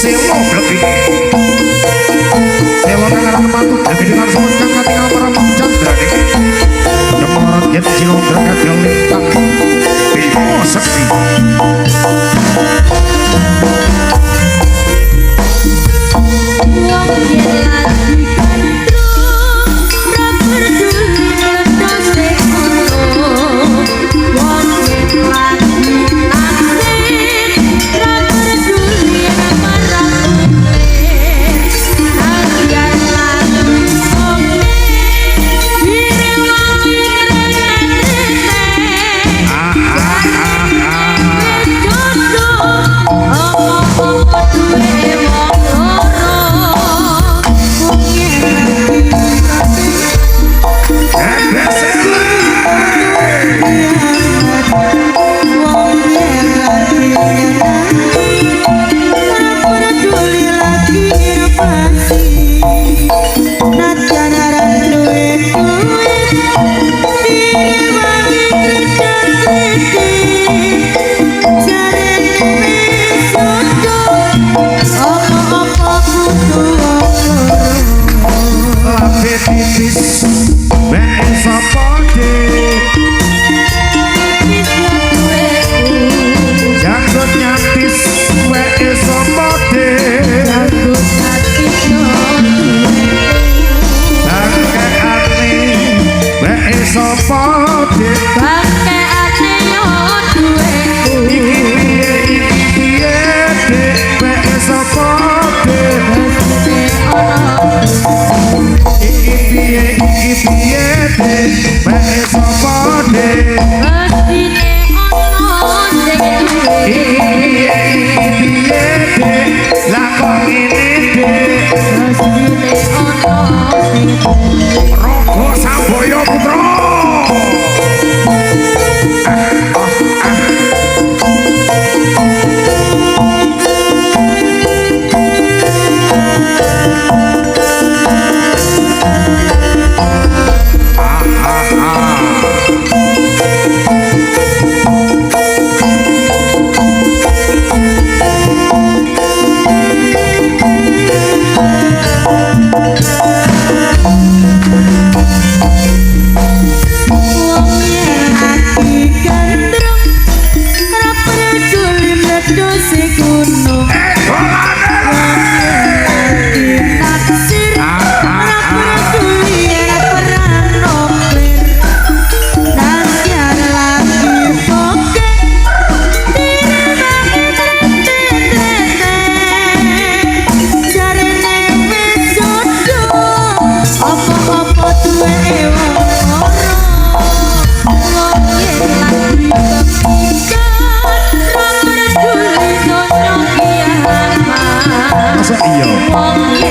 Selo Blegi Selo kangaran mantu Blegi dengan semut kang katingal maramang candrani Demorat yen Cilondra kadal lintang Bimo Sekti Wong yen lagi gandrung ra peduli ndose kono wong yen lagi naksir ra peduli marang lir kalian lalu songe direwangi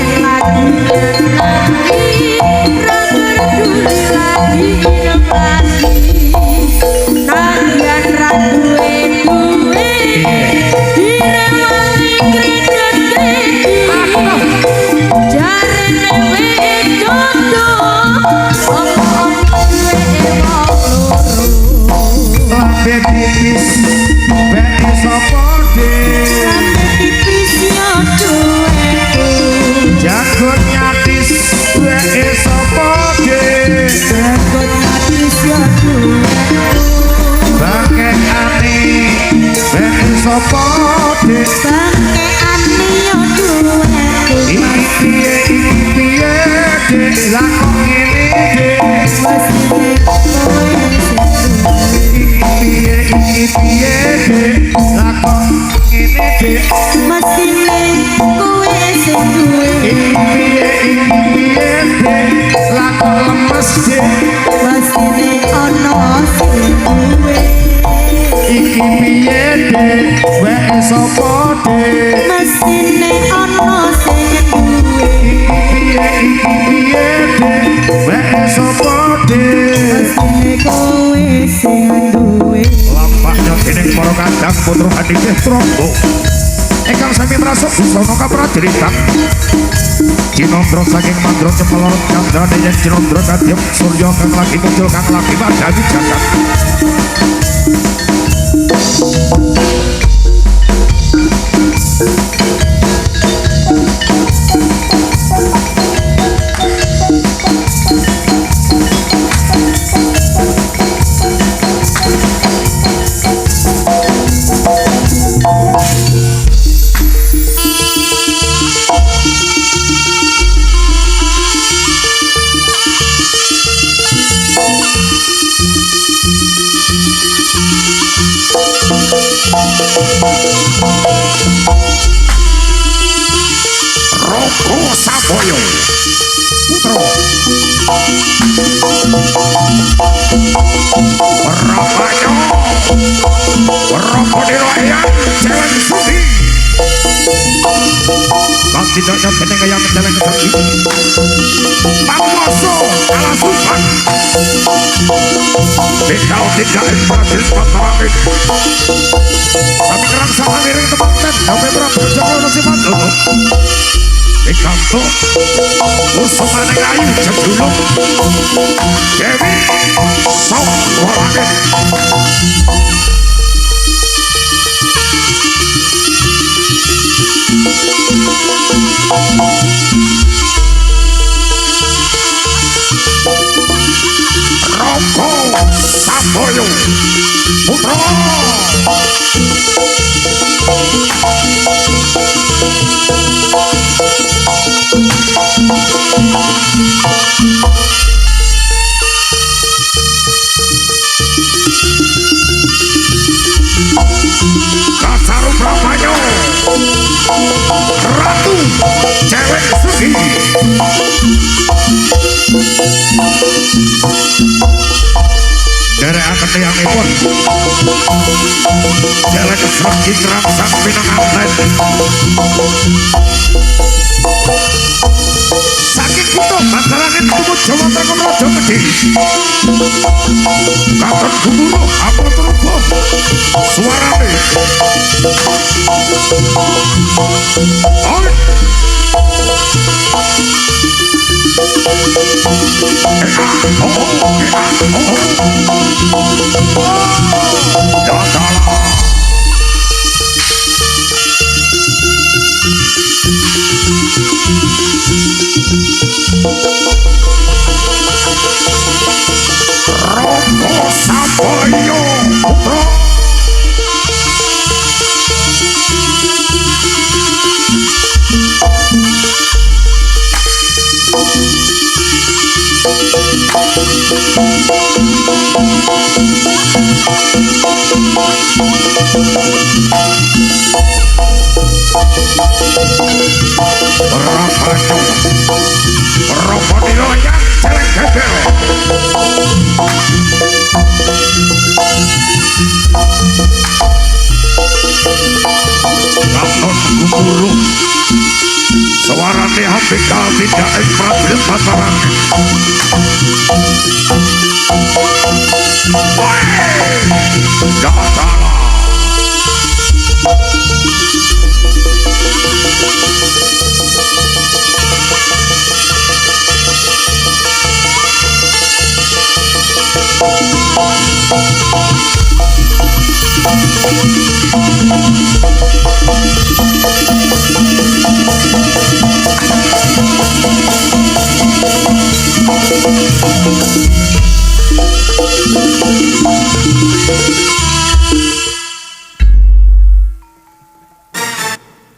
Putra Aditya Trombo Ekang Sami Trasuk Usono Kapracerita Cinondro saking Mandro Cepelorot Chandra Deyan Cinondro Kadyam Suryo kang lagi muncul kang lagi Madhawi Jagat Roko Saboyo Putro Rabanyo Roko Diroyan Celeng Sudi Kau tidaknya peneng yang celeng Sudi Pamoso ala Sultan Bikau tidak prajurit Patarangin Kami kerang sama miring teman-teman Kami berapa Joko nasi mantu Ikanto Musuh maneng ayu Jadulung Dewi Sok Walangin Roko Saboyo Putro Kasaru Brahmanyo Ratu Cewek Sugi dari akan tiangipun jalan keserang Jindrang Sang Pinang Anten saking kutu Patarangin tumut Jawa Tengah Raja Gede Katon Gumuru Apa Terubo Suarane Oleh Roko Saboyo Putro Rabanyo Roko Diroyan Celeng Gedel Katon Gumuru Suarane Hambekal tidak prajurit Patarangin Jangan salah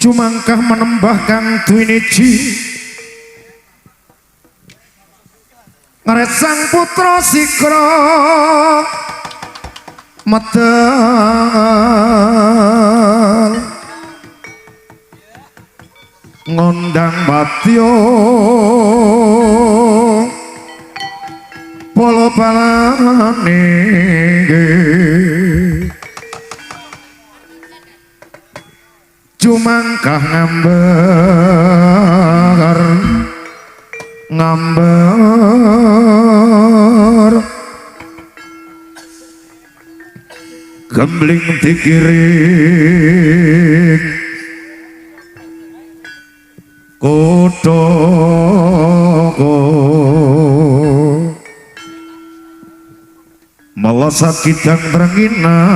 Cumangkah menembah Kang Dwiniji ngaret sang putra Sikro medal ngondang batyo polo palane Cumangkah ngambar gembling dikiring kotoko melesat kidang Trenginas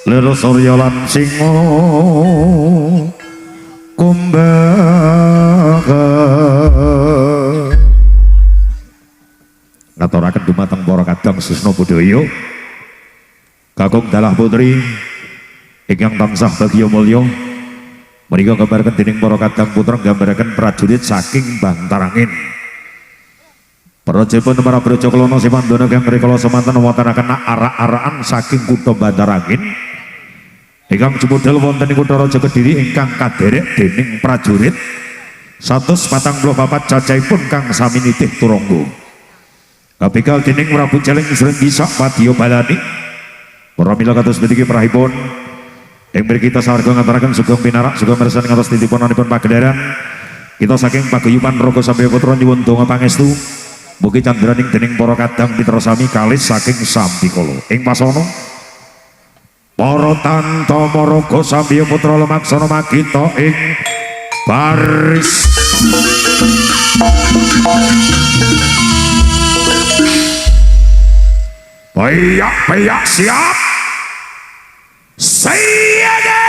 Lero Surya lan Singo Kumbaga ngaturaken dumateng para kadang Susna Budaya kakung dalah putri ingkang tansah bagya mulya menika gambaraken dening para kadang putra gambaraken prajurit saking Bantarangin Perajipun para brojo kelana simandana kang rikala semanten wontenaken arak-arakan saking kutha Bandarangin ingkang jumudal wonten ing kutha Raja Kediri ingkang kaderek dening prajurit 144 cacahipun kang sami nitih turangga kabegal dening Prabu Celeng Srenggi Padya Balani. Para mila kados puniki prahipun ing mriki kita sarga ngaturaken sugeng pinarak sugeng mirsani ngantos titipunanipun pagendaran kita saking paguyuban Raga Sambaya Putra nyuwun donga pangestu mugi candraning dening para kadang pitra sami kalis saking Sambikala ing pasana para tantama Raga Sambaya Putra lumaksana magita ing baris Payak siap Sayyada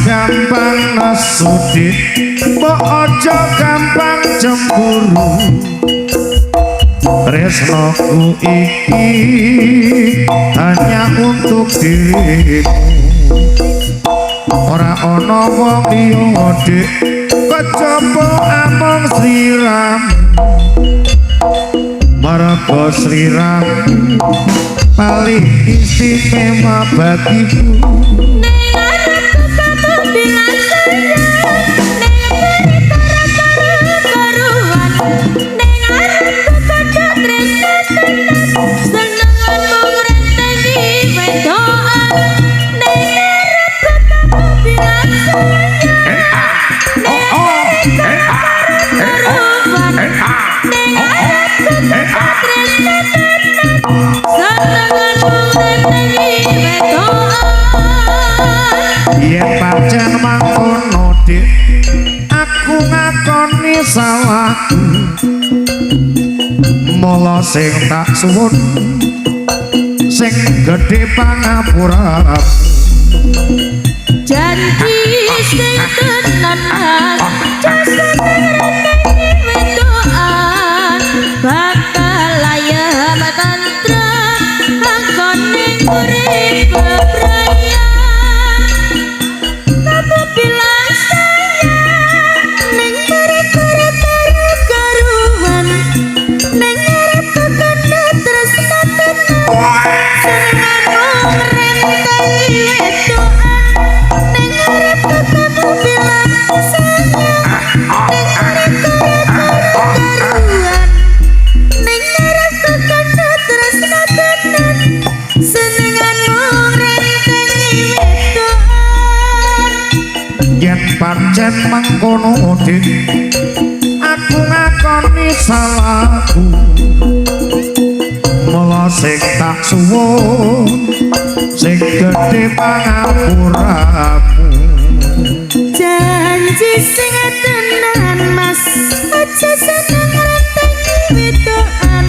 Gampang nesudit, mbok aja gampang cemburu. Tresnoku iki hanya untuk dirimu. Ora ana wong liya dik, kejaba among sliramu. Marga sliramu paling istimewa bagiku. Yen pancen mangkono dik, aku ngakoni salahku. Mula sing tak suwun, sing gedhe pangapuramu. Janji sing tenan jasa ngrene wedoan bakal layam tentrem anggone urip bebrayang. Kamu bilang sayang ning mereka karuan ning arepku kena tresna tenan senengmu ngrenteni wedoan ning arepku kamu bilang sayang ning arepku karuan ning arepku kena tresna tenan senengmu ngrenteni wedoan. Yen pancen mangkono dik, aku ngakoni salahku. Mula sing tak suwun, sing gedhe pangapuramu. Janji sing tenan mas aja seneng ngrenteni wedoan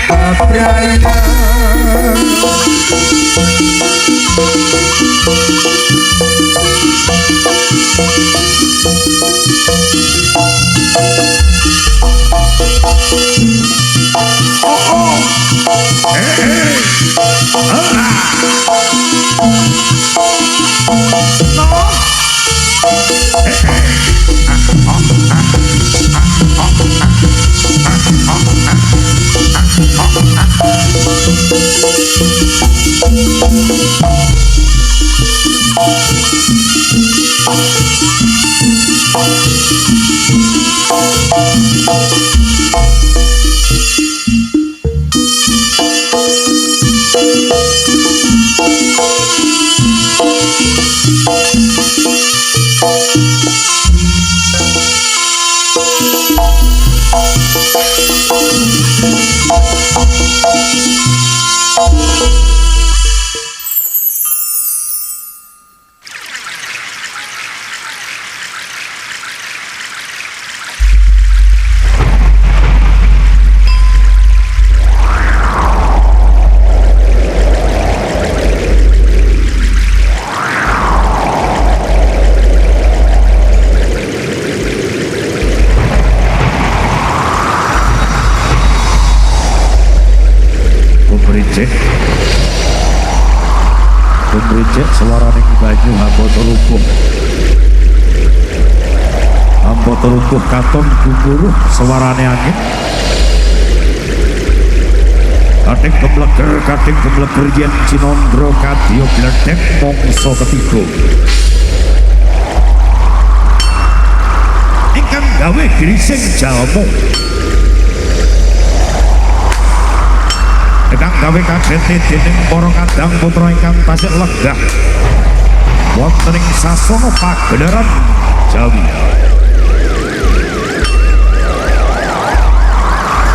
bebraya. Pemricik swaraning banyu hamba terumpuh katon guguruh swarane angin kating gemleger yen Cinandra kadya bledhek mangsa ketiga ingkang gawe grising jalma ingkang gawe kaget dening para kadang putra ingkang tasih lenggah wonten ing sasana pagelaran Jawi.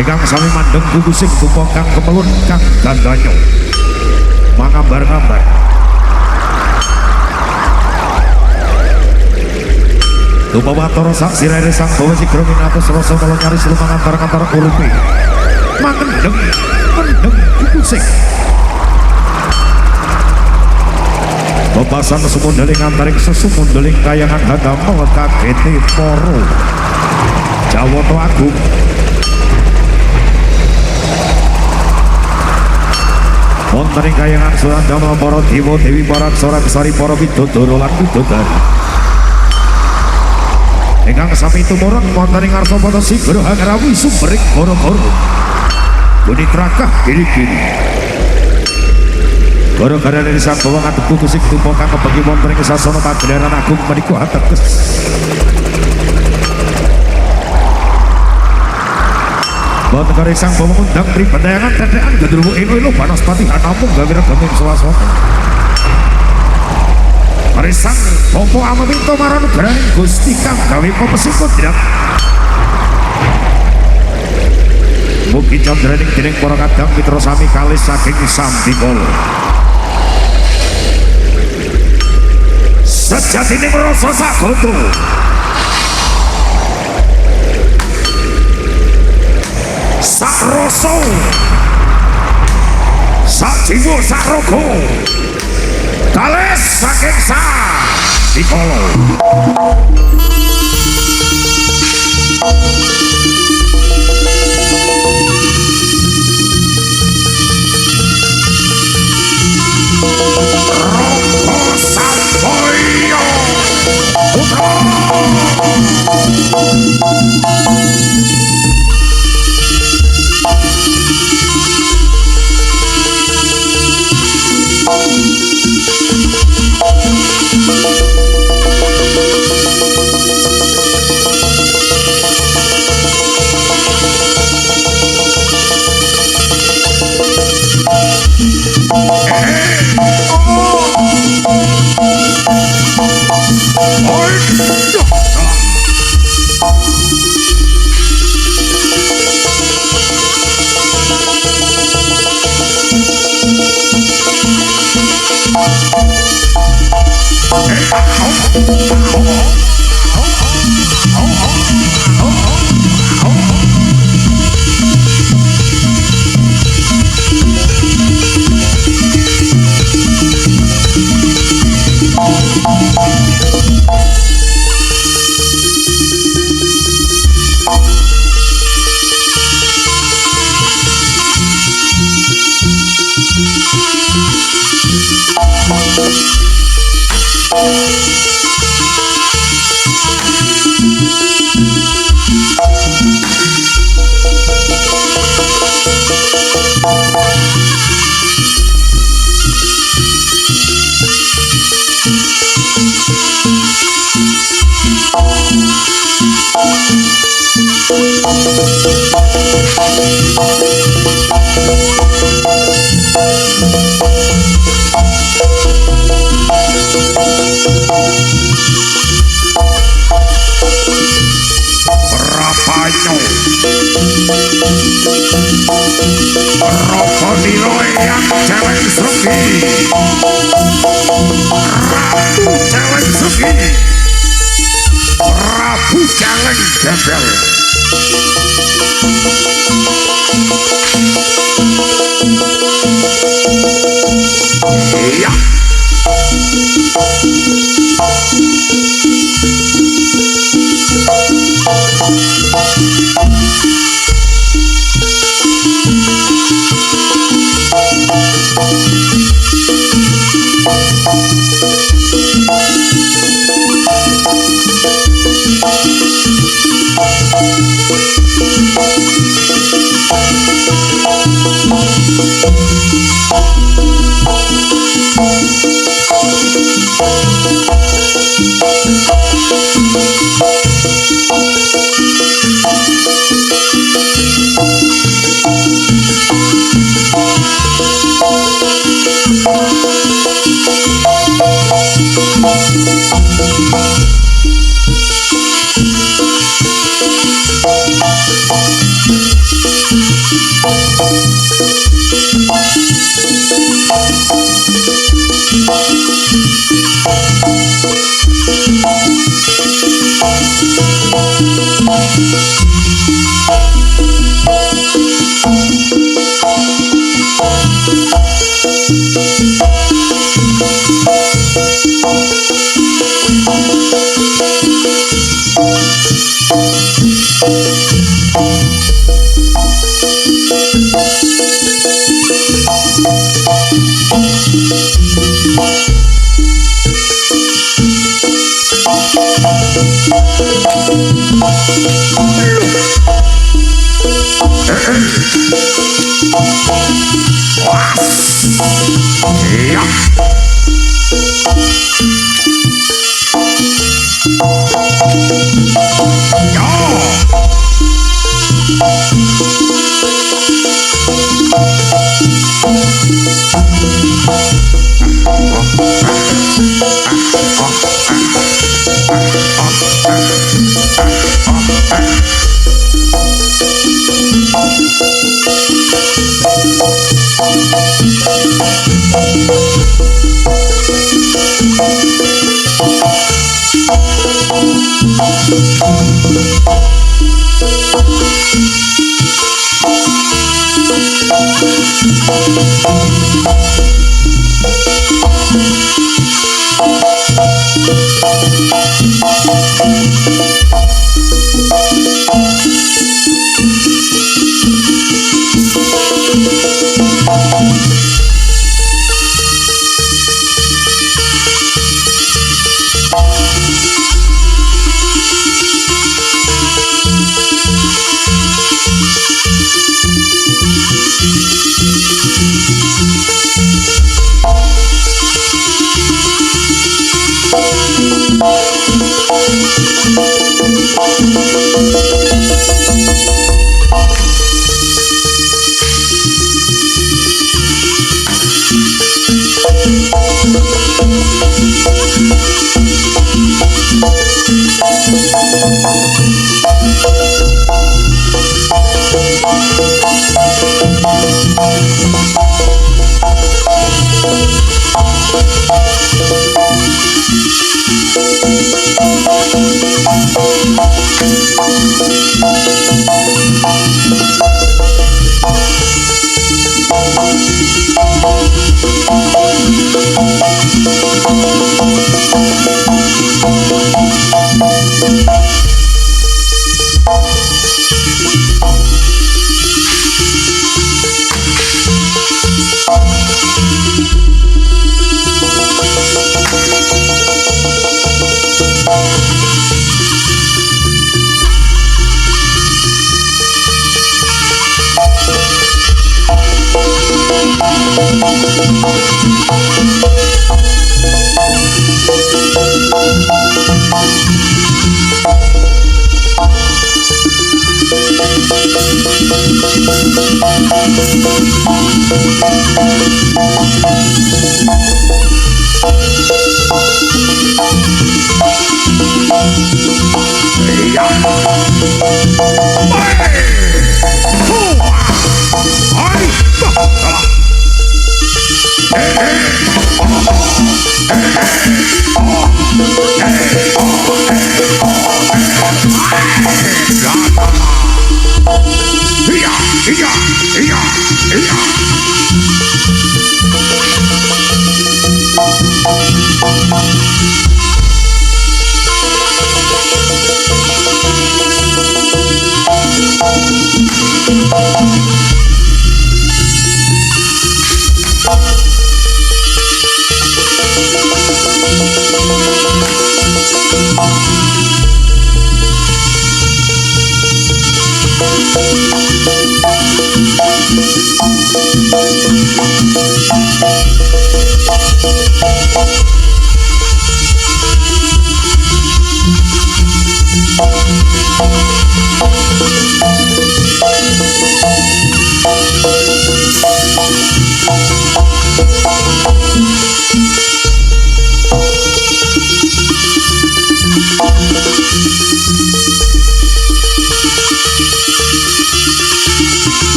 Ingkang sami mandeng gugusing dupa kang kemelun kang gandanya mangambar-ngambar dupa watara sak sirere sang bawa sigra minatos rasa kala nyaris lumangantar-antar uripe mangendeng gugusing bebasan sumundeling antaring sesumundeling kayangan hadamel kagete poro Jawata Agung wonten ing kayangan surandamel para dewa dewi para aksara-aksari para widodara lan widodari ingkang sami tumurun wonten ing Arsapada Sigra Hangrawi sumbering gara-gara Bunitrakah giri-giri gara-gara dari sang bawa ngadep gugusing dupa kang kebagi wonten ing sasana pagelaran agung menika ateges wonten kare sang bawa undang pribendayangan tetekan gedruwo elo banaspati hanamung gawe regeming swasana kare sang bapa amaminta marang negaraning Gusti kang gawe pepesingkut dirang mugi candraning dening para kadang mitra sami kalis saking Sambikala sejatine rasa sagoto sak rasa sak jiwa sak raga kalis saking Sambikala Rapanyo Krokodilo yang cewek suki Rabu cewek suki Rabu celeng gembel Iya Iya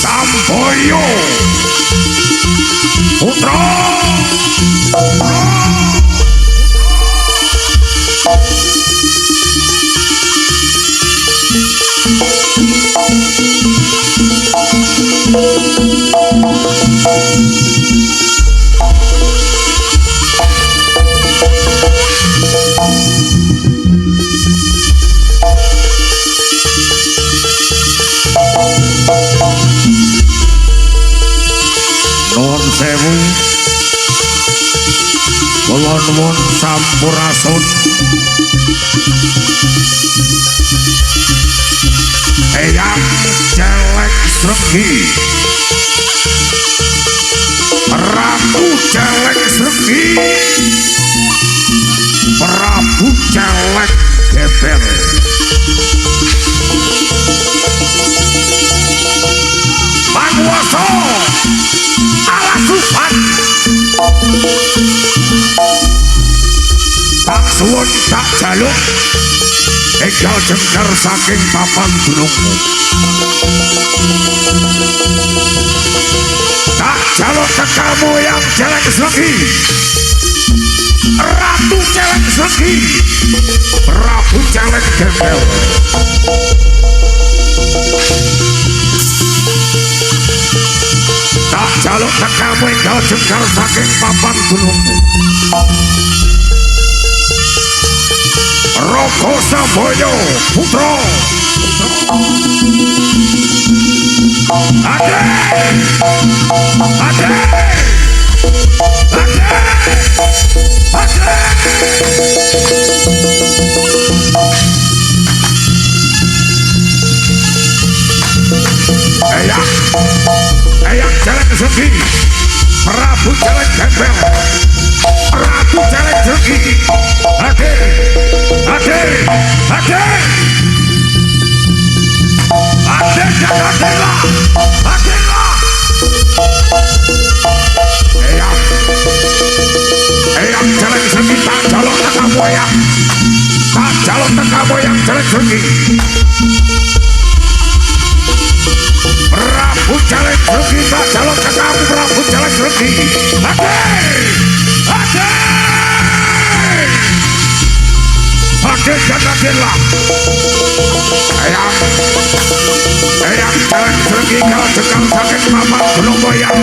Samboyo Putra Nuwun sewu kula nuwun sampurasun Eyang Celeng Sregi Prabu Celeng Sregi Prabu Celeng Gebel Manguwasa Alasupan tak suwun tak jaluk enggal jengker saking papan gunungmu tak jaluk tekamu yang Celeng Sregi Ratu Celeng Sregi Prabu Celeng Gebel tak jaluk tekamu enggal jengker saking papan gunungmu Roko Samboyo Putra Ade Ade Ade Ade Eyang Celeng Sregi Prabu Celeng Gebel Ratu Celeng Sregi Ade Ade Ade Ade Jagadela Adela Eyang Celeng Sregi tak jaluk tekamu Eyang tak jaluk tekamu Eyang Celeng Sregi Prabu Celeng Sregi tak jaluk tekamu Prabu Celeng Sregi Ade Ade Ade Jagadela Eyang Celeng Sregi enggal jengker saking papan gunung boyang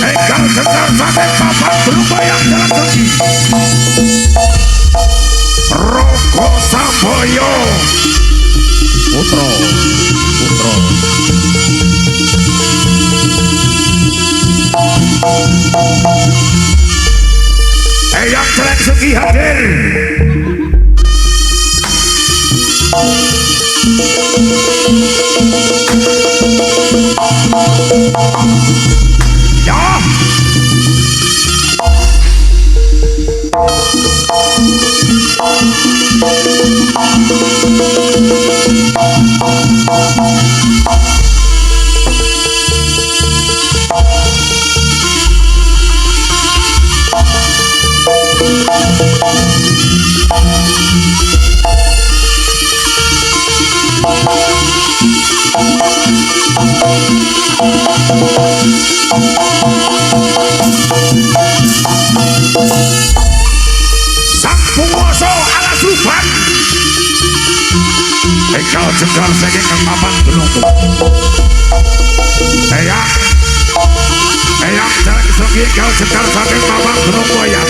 enggal jengker saking papan gunung boyang Celeng Sregi Roko Roko Samboyo Putra Eyang Celeng Sugi hadir. Ya. Sang penguasa ala Subhan engkau jegal saking kemapan belungku eyang Celeng Sugi engkau jegal saking kemapan belungku ya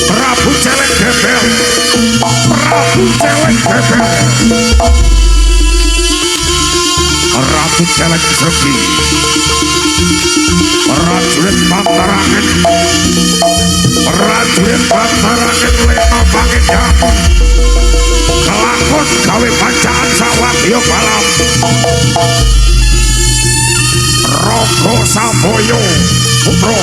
Prabu Celeng Gembel Prabu Celeng Sugi prajurit Bantarangan leno pangedam kelakon gawe bacaan sawadya balam Roko Samboyo putra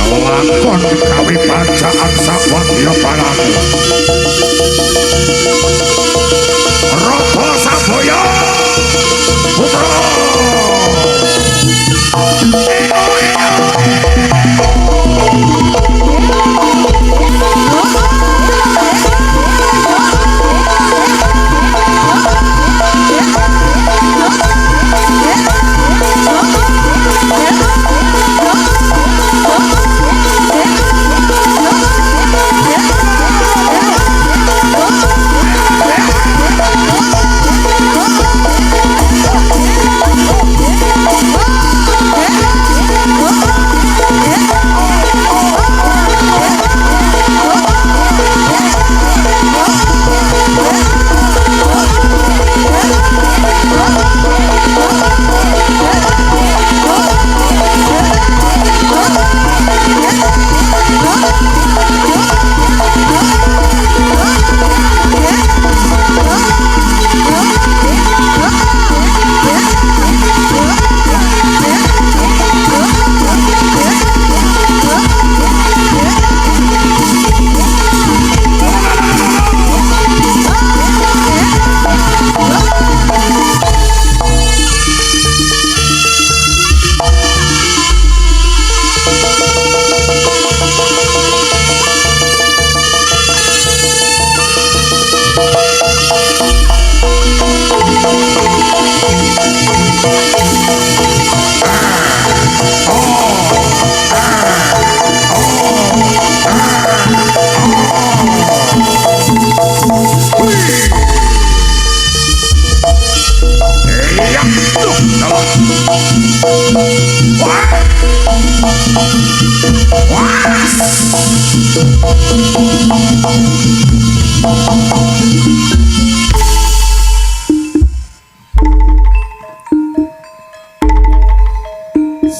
kelakon gawe bacaan sawadya balam Roko Samboyo putra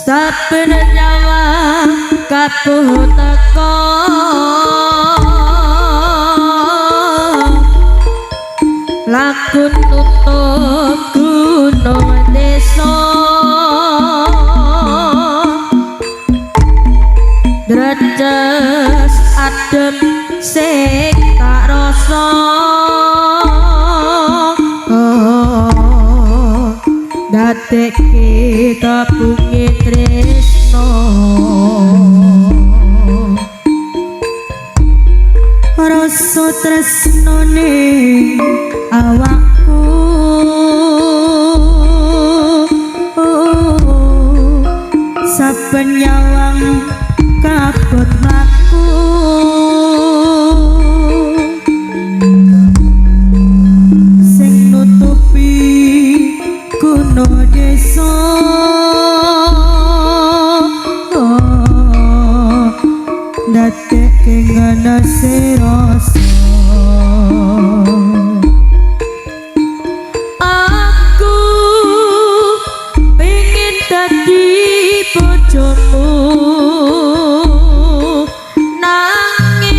saben nyawa kapuh teko lakun tutup gunung desa dreces adem sing tak rasa datek kita bungi tresno rasa tresno ning awakku saben nyawang kabut mlaku sing nutupi kuno desa datek ngana serasa aku pengen dadi bojomu nanging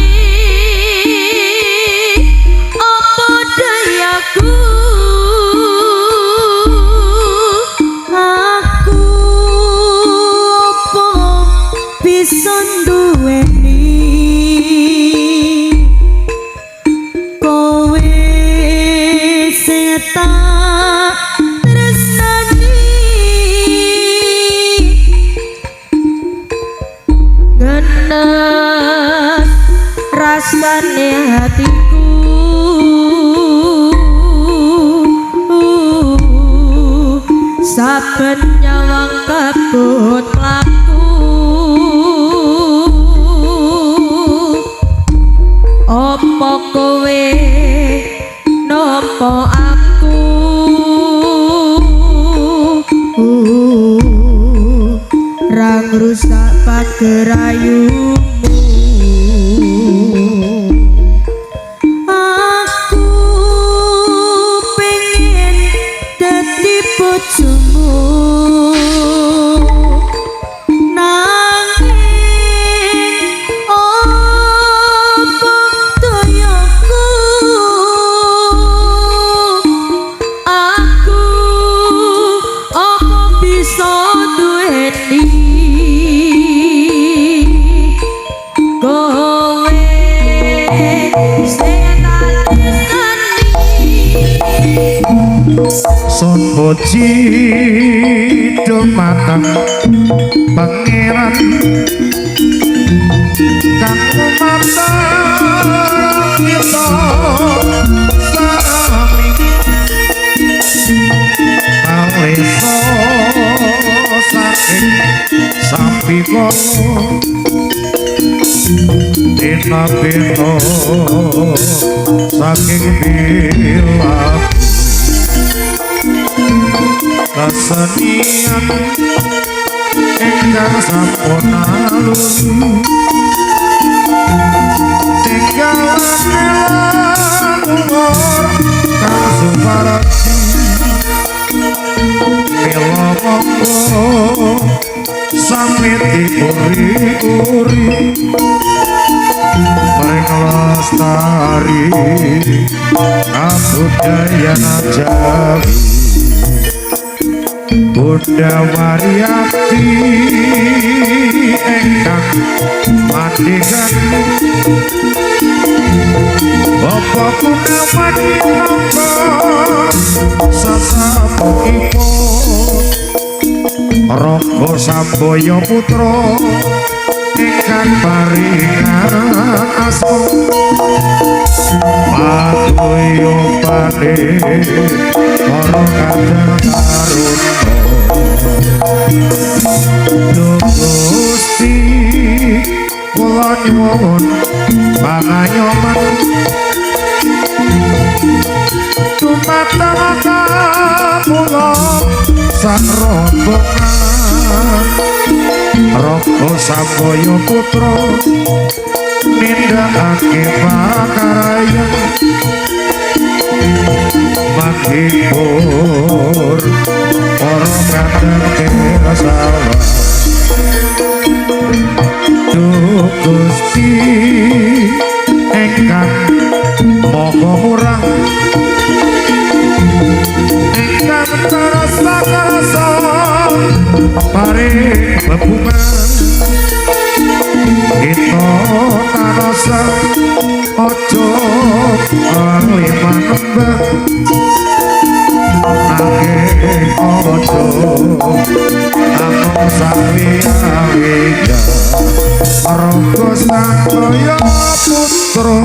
apa dayaku aku apa bisa duweni kowe sing tak tresnani genes rasane hatiku saben nyawang kabut mlaku apa kowe nampa aku ra ngrusak pagerayumu aku pengen dadi bojomu nanging apa dayaku aku apa bisa duweni kowe sing tak tresnani Son boci matang pangeran kang matang kita sami aleso saking sampi kono dina beno saking bilang kesenian ingkang sampun alun tinggalan umur kang suparati mila monggo samiti uri-uri mring lestari kabudayan Jawi Bunda Mariati engkang mandikan Bapak Gunawan Namba sasapokipun Raka Samboyo Putra ingkang paringan asma paguyubane para kadang karuna Duh Gusti kula nyuwun pangayoman dumateng kula sang rombongan Raka Samboyo Putra nindakake pakaryan maghibur para kadang rasawan Duh Gusti engkang moga murah engkang karasa paring bebungan kita karasa ojo lima nembang akeh ojo among sawi-awiya Raga Sambaya putra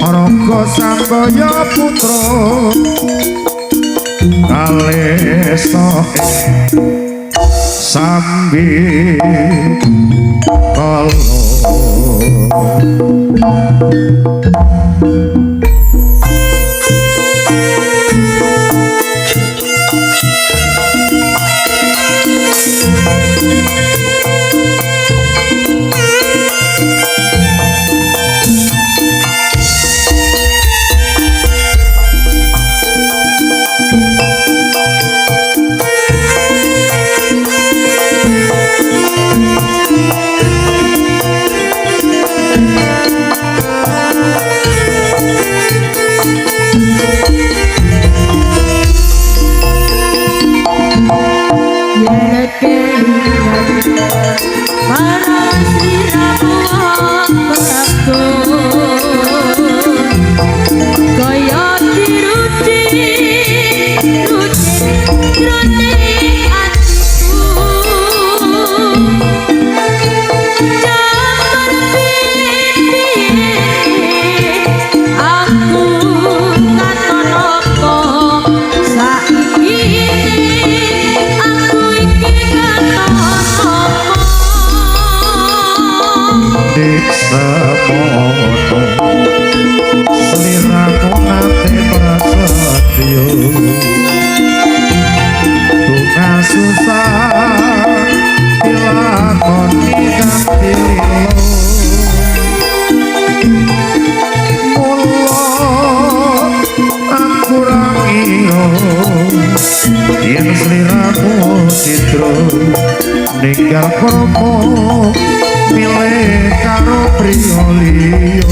Raga Sambaya putra kalesa sambi kala ninggal kromo milih karo priya liya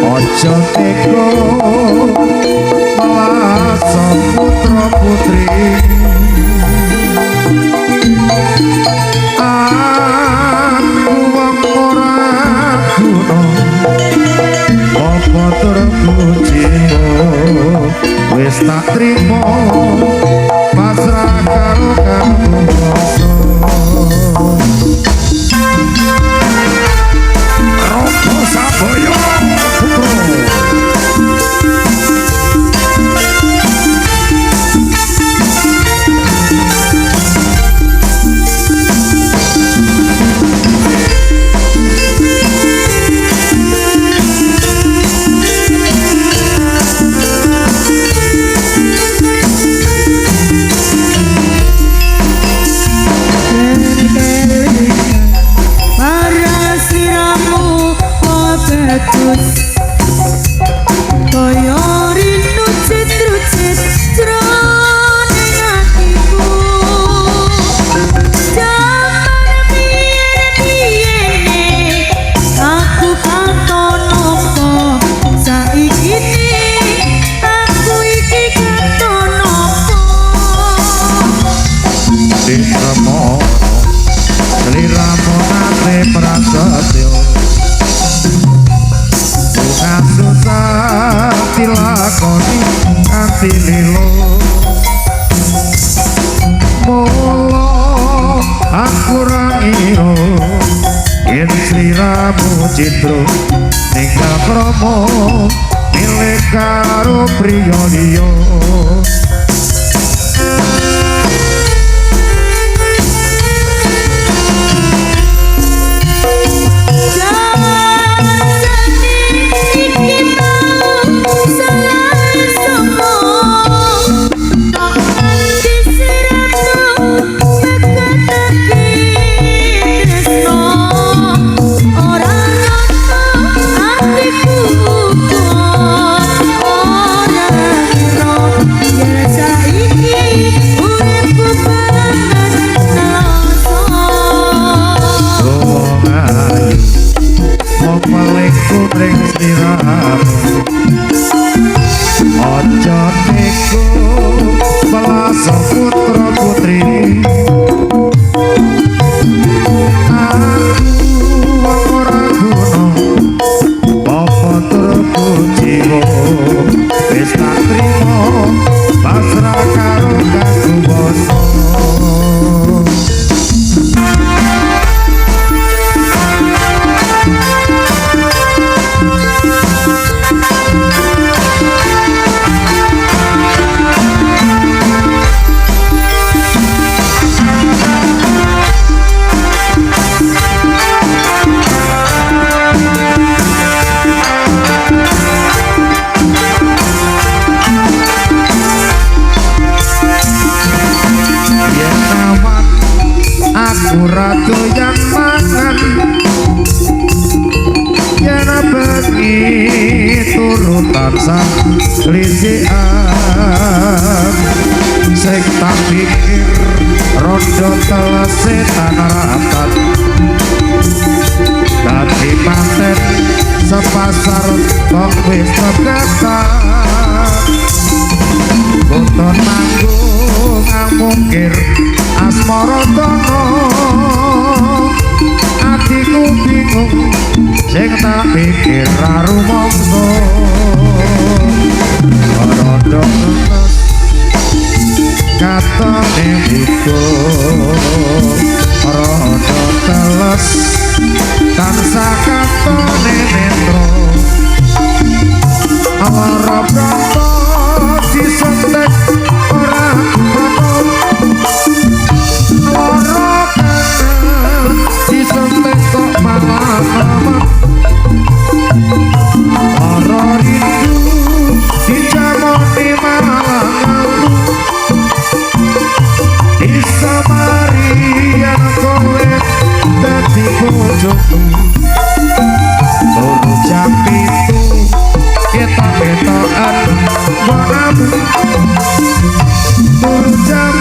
Ojo teko melasa putra putri aku wong ora guna apa turku jiwa wis tak trimo pasrah karo kamu Raga Sambaya ati lilo mula aku ra iro yen sliramu citro ninggal kromo milik karo priya liya ojo niku pelasa putra putri aku wong ora guna apa turku jiwa wis tak trimo pasrah karo kasuwana ora doyan mangan yen bengi turu tansah lisikan sing tak pikir rondo telese tanaratan dadi manten sepasar kok wis tegetan boten manggung ngamukir asmara tono atiku bingung sing tak pikir ra rumangsa rondo ngenes katone iku rondo teles tansah katone netro ora pranto disentek ora ora kanan disentek kok malah amat ora rindu dicamoni malah ngalu bisa marian kowe dadi bojoku turu jam 7 ketok-ketokan bonamu turu jam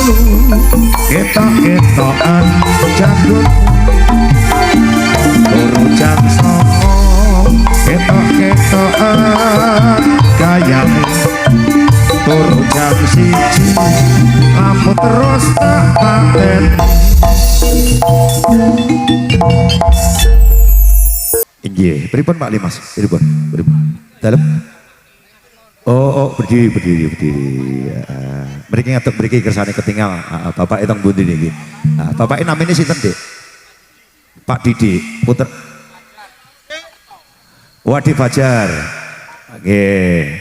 8 ketok-ketokan janggut turu jam 9 ketok-ketokan gayamu turu jam 1 lampu terus tak paten inggih pripun Pak Limas pripun dalem oh berdiri mriki ngatek mriki kersane ketinggal bapak etong pundi niki bapak namine sinten Dik Pak Didik puter Wadi Fajar nggih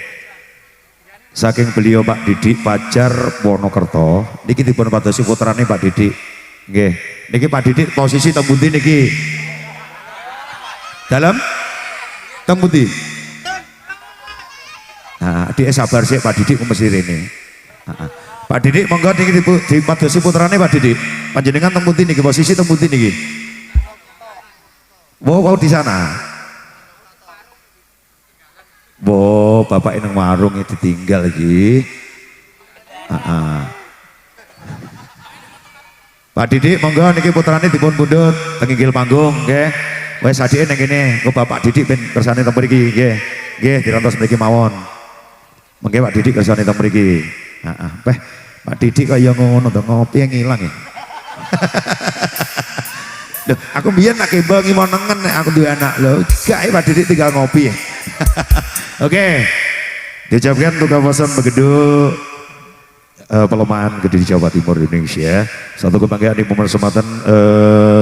saking beliau Pak Didik Fajar Wonokerto niki dipun padosi putrane Pak Didik nggih niki Pak Didik posisi teng pundi niki dalam teng pundi dia sabar sih Pak Didik mesti rene. Pak Didik monggo niki dipadosi putrane Pak Didik. Panjenengan teng pundi niki posisi teng pundi niki? Wow di sana. Wo bapak nang warung itu ditinggal iki. Pak Didik monggo niki putrane dipun pundhut teng inggil panggung nggih. Wes adike nang kene, kok Bapak Didik ben kersane teng mriki nggih. Nggih dirantos mriki mawon. Mengke Pak Didik kersane teng mriki. Heeh, Pak Didik kaya ngono to ngopi ngilang ya. Loh, aku biyen nak kembang mau nengen nek aku duwe anak. Lho, gak Pak Didik tinggal ngopi. Oke. Diucapkan untuk kawasan Begedul pelemahan gede di Jawa Timur Indonesia. Satu kebanggaan di momen kesempatan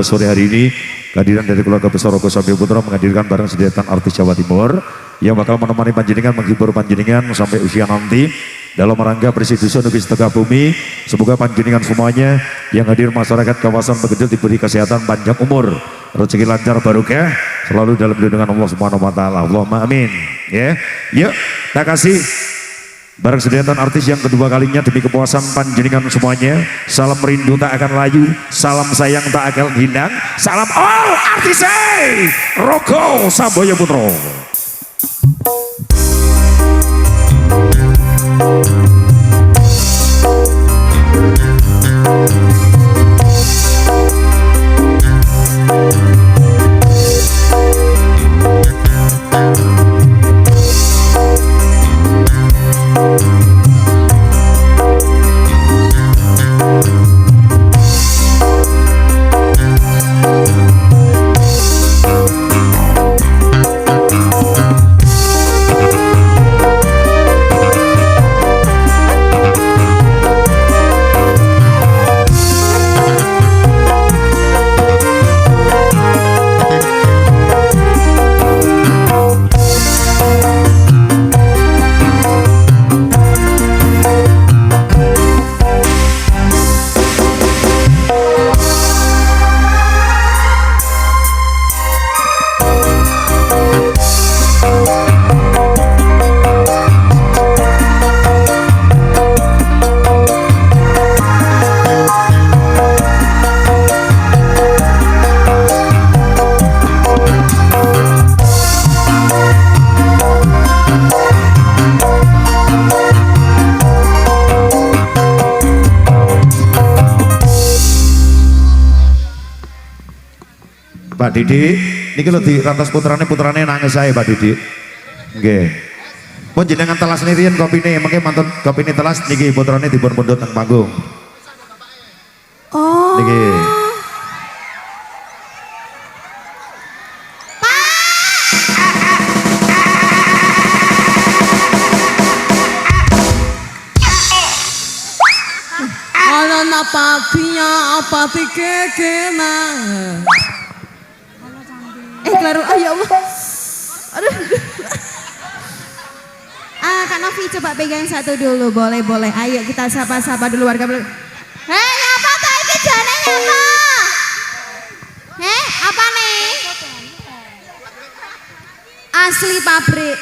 sore hari ini kehadiran dari keluarga besar Rogo Sambil Putra menghadirkan barang sediatan artis Jawa Timur yang bakal menemani panjenengan menghibur panjenengan sampai usia nanti dalam rangka bersih dusun Negeri Setengah Bumi. Semoga panjenengan semuanya yang hadir masyarakat kawasan Begedul diberi kesehatan panjang umur, rezeki lancar barokah selalu dalam lindungan Allah Subhanahu wa taala. Allahumma amin. Ya. Yuk, tak kasih barang sediatan artis yang kedua kalinya demi kepuasan panjenengan semuanya. Salam rindu tak akan layu, salam sayang tak akan hilang, salam all artis Rogo Sambil Putra. Pak Didi, niki lho di rantas putrane nangis saya Pak Didi. Nggih. Pun jenengan telas nirian kopine, mengke mantun kopine telas niki putrane dipun pundhut teng panggung. Oh. Niki. Ana napa piya apa tikekena. Klaru, oh ya Allah. Aduh. Kak Novi coba pegang satu dulu, boleh. Ayo kita sapa-sapa dulu warga. Hei, apa tuh ini jane nyapa? Apa nih? Asli pabrik,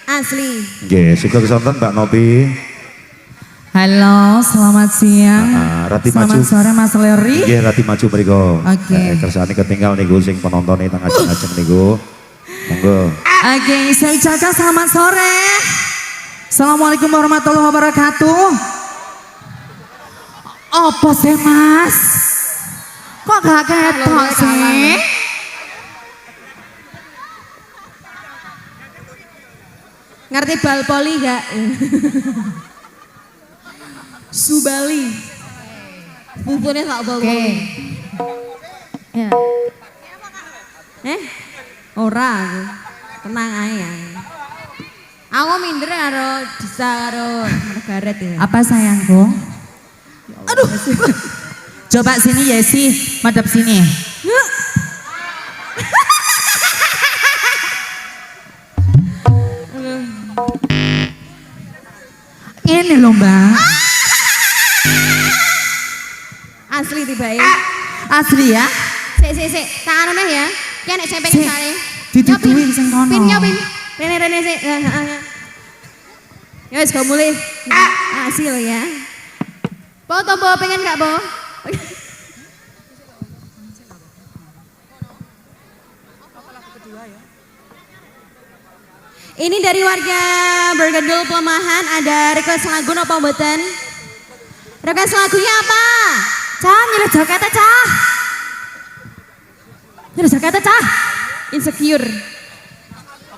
asli. Nggih, suka kesonten Mbak Novi. Halo, selamat siang. Rati selamat maju. sore Mas Leri. Nggih, Rati maju mriku. Oke. Kersane ketinggal niku sing penonton teng ajeng-ajeng niku. Monggo. Oke, saya ucapkan selamat sore. Assalamualaikum warahmatullahi wabarakatuh. Apa sih Mas? Kok gak ketok sih? Ngerti bal poli gak? Subali. Pupunya tak bal poli. Ya. Ora aku. Tenang aja. Aku minder karo Disa karo Margaret ya. Apa sayangku? Aduh. Coba sini Yesi, madep sini. Ini loh Mbak. Asli tiba ya. Asli ya? Sik, tangan mana ya? Ya nek saya pengen sare. Ditutuin sing kono. Pin. Rene sik. Ya wis kok mulai. Hasil ya. Po pengen gak, Po? Ini dari warga Begedul Pelemahan, ada request lagu apa mboten? Request lagunya apa? Cah, nyelih jaketnya Cah. Nyelih jaketnya Cah. Insecure.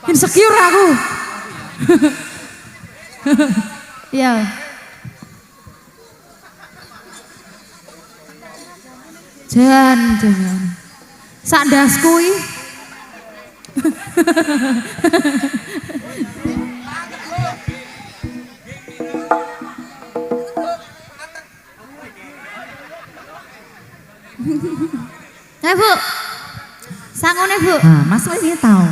Insecure aku. Ya. Jangan. Sak dasku iki. Bu. Sangone, Bu. Nah, Mas ini tahu.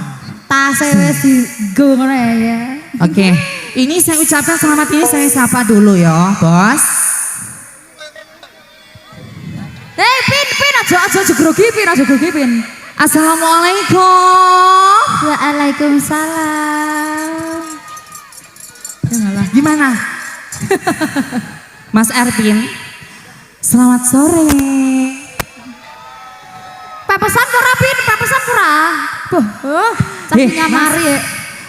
Tasnya wis digoreng ya. Oke, ini saya ucapkan selamat ini saya sapa dulu ya, Bos. Pin aja grogi Pin. Assalamualaikum. Waalaikumsalam. Gimana? Mas Erpin, selamat sore. Pepesan pura Pin, pepesan pura. Tapi nyamari ya.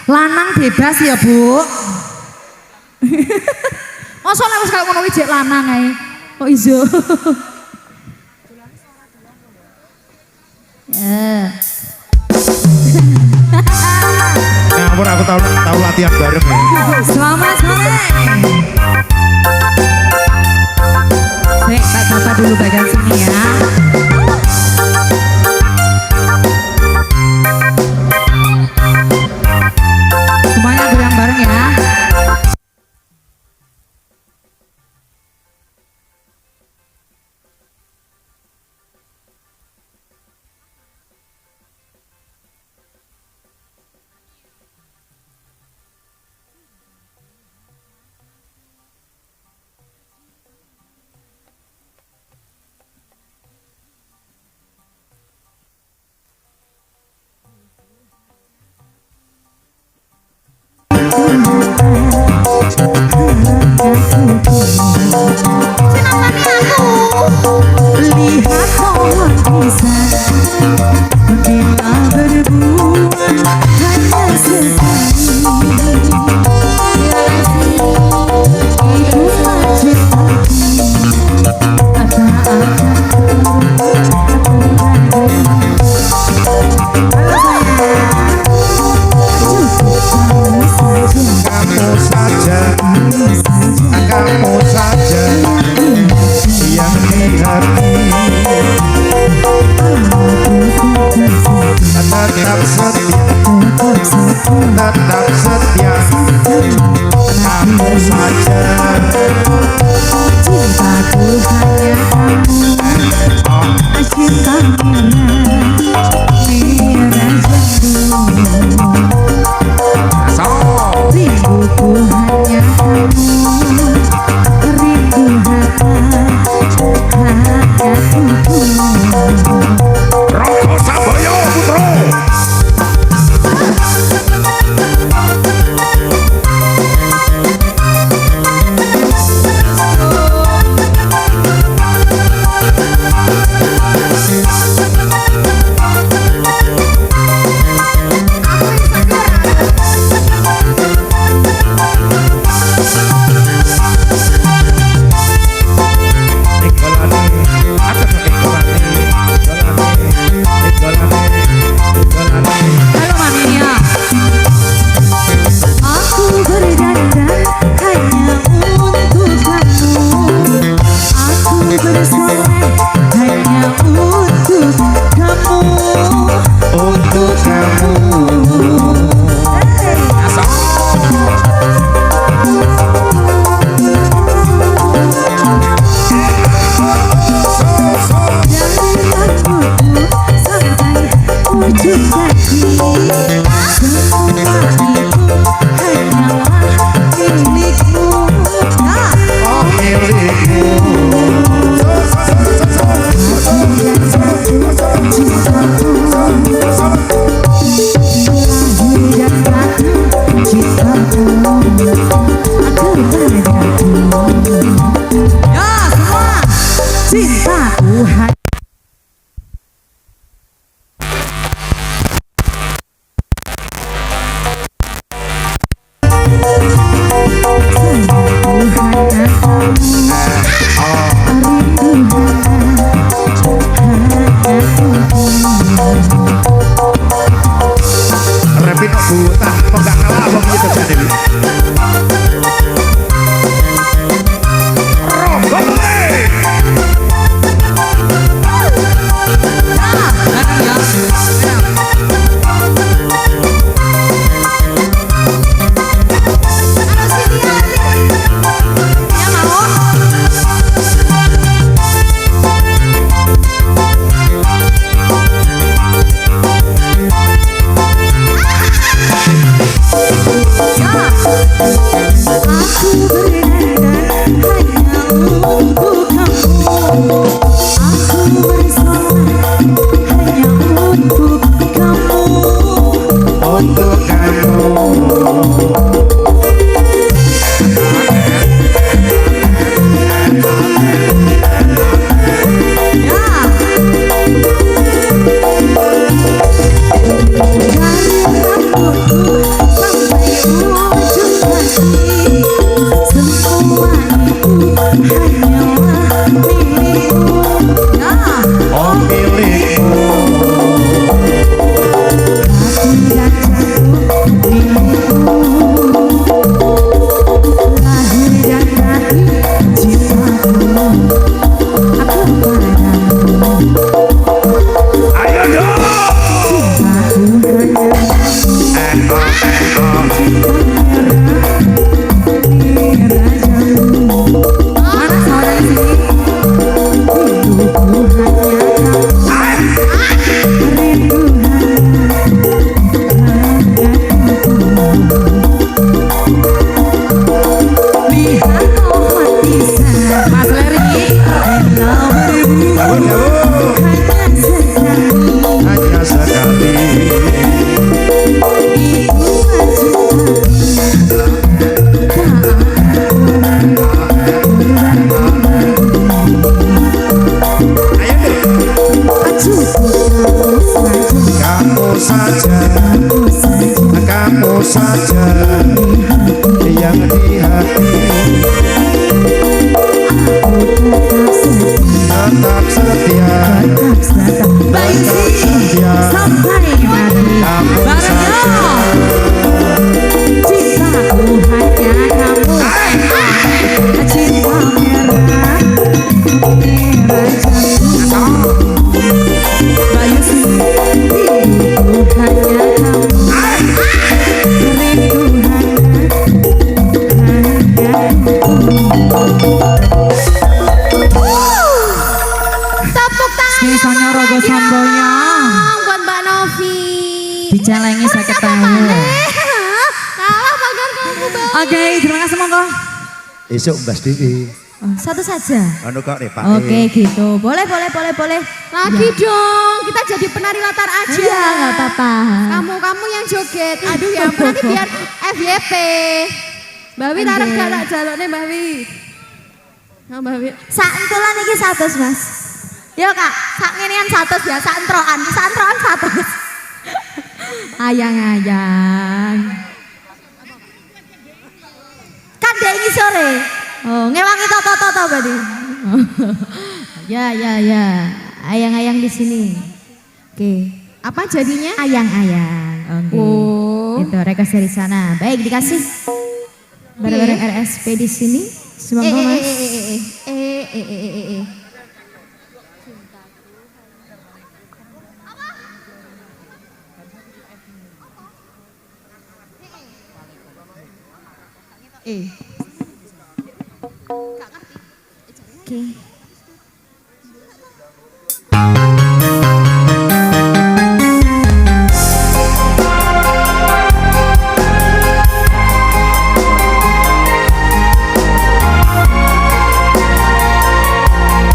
Lanang bebas ya, Bu. Masa lek wis kaya ngono iki jek lanang ae. Kok iso? Ya. Ngawur aku tahu latihan bareng ya. Selamat sore. Saya tak sapa dulu bagian sini ya. Semuanya goyang bareng ya. Lihat pohon pisang bila berbuah hanya sekali. Itulah cintaku, kata Kamu saja yang di hati. Tetap setia, kamu saja. cintaku hanya kamu, cinta merah jantung. Rinduku hanya kamu, rindu hatiku. Roko Saboyo Putro. Halo Mamiya. Aku berdandan hanya untuk kamu. Aku bersolek hanya untuk kamu. Untuk kamu. Sampai ujung kaki, semua itu hanyalah milikmu. Oh milikmu. Cintaku, lahir dan mati cintaku, aku padaku. Ya semua, cintaku hanya. Repin buta, kok gak kalah abang gitu kan ini. Tepuk tangan Misalnya Rogo Samboya buat Mbak Novi. dicelengi saya ketahui. Kalah makan kamu Bang. Oke, terima kasih monggo. Esok Mbak Dewi. Oh, satu saja. Anu kok nih Pak. Oke gitu, boleh. Lagi dong, kita jadi penari latar aja. Iya, nggak apa-apa. Kamu yang joget. Aduh ya ampun, nanti biar FYP. Mbak Wi tarep gak tak jalukne Mbak Wi. Nah, Mbak Wi. Sak entulan iki 100, Mas. Yo Kak, sak ngenean 100 ya, sak entroan 100. Ayang-ayang. Kan dek ini sore. Oh, ngewangi toto-toto berarti. Ya. Ayang-ayang di sini. Oke. Apa jadinya? Ayang-ayang. Oke. Oh. Itu request dari sana. Baik, dikasih. Bareng-bareng RSP di sini. Semoga Mas. Oke.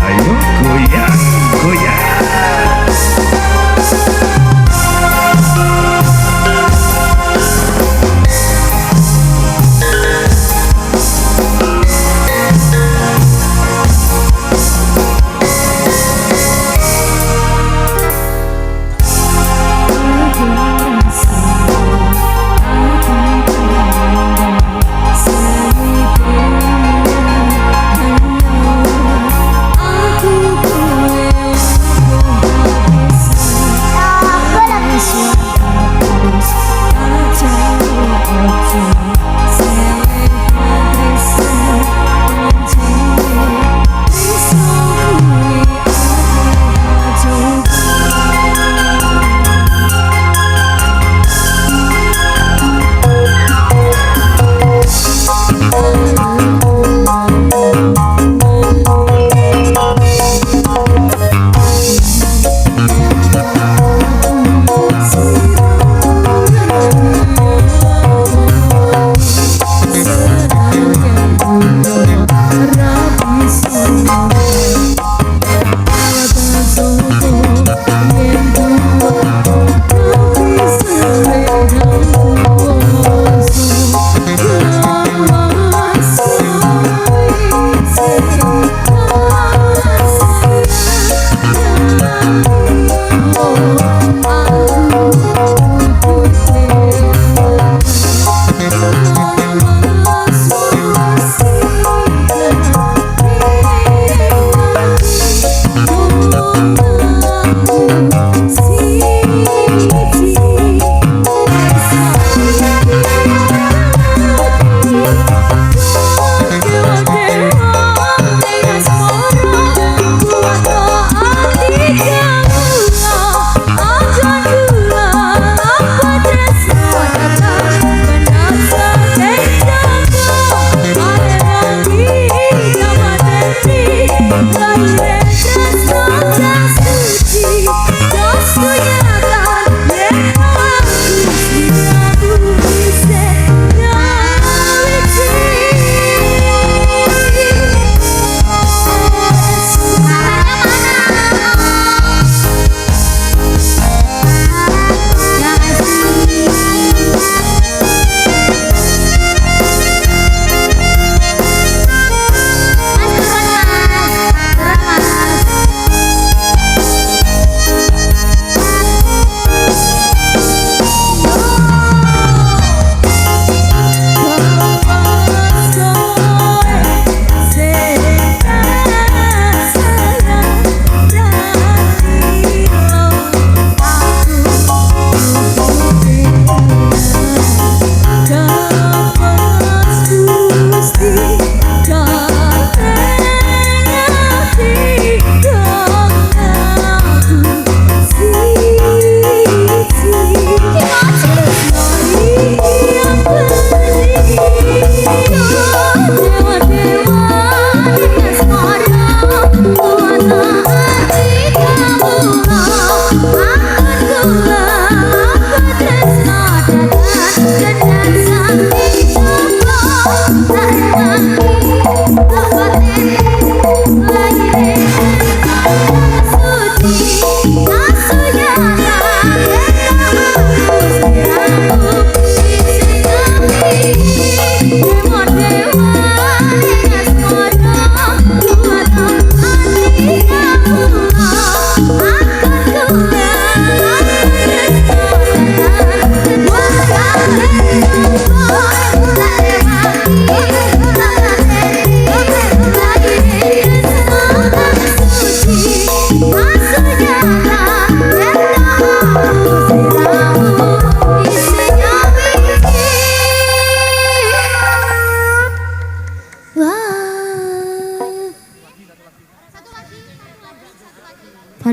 Ayo goyang, goyang.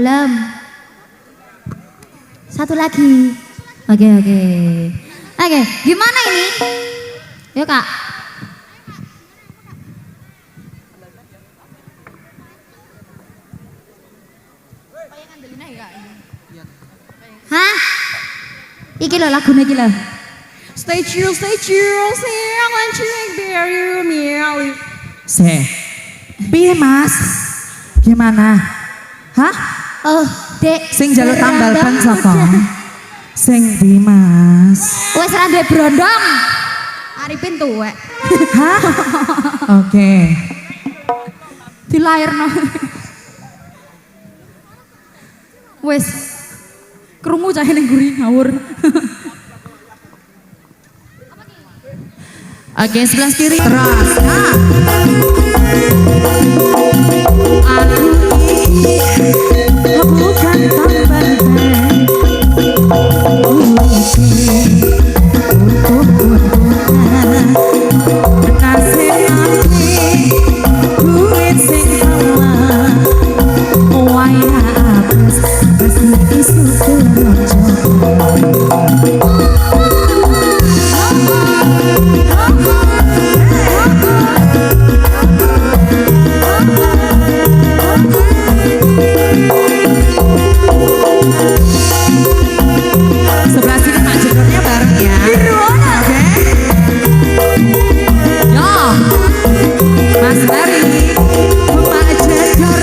Dalam. Satu lagi. Oke. Oke, gimana ini? Yuk Kak. Hah? Iki lho lagune iki lho. Stay chill, sing and chill, biar miali. Piye Mas? Gimana? Hah? Oh, Dek. Sing jaluk tambal ban sapa? Sing ndi Mas? Wes ra duwe brondong. Arifin tuwek. Hah? Oke. Dilairno. Wes krungu cah ning guri ngawur. Oke, sebelah kiri terus. Nah. Aku bukan tambal ban. Nasib nanti duit sing halal. Waya abis pasti isu kerojo. Sebelah sini Mak Jedornya bareng ya. Oke. Yo, Mas Hari. Mak Jedor.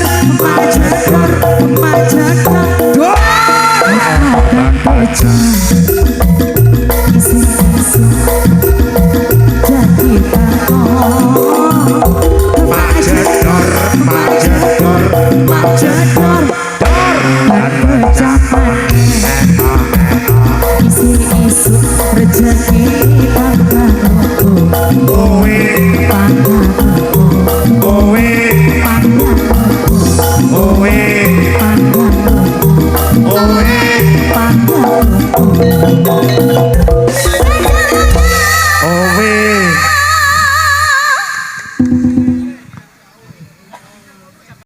Isi-isi jadi takon. Mak Jedor. Isi-isi rezeki pangkat Owe, owe, owe. pangkat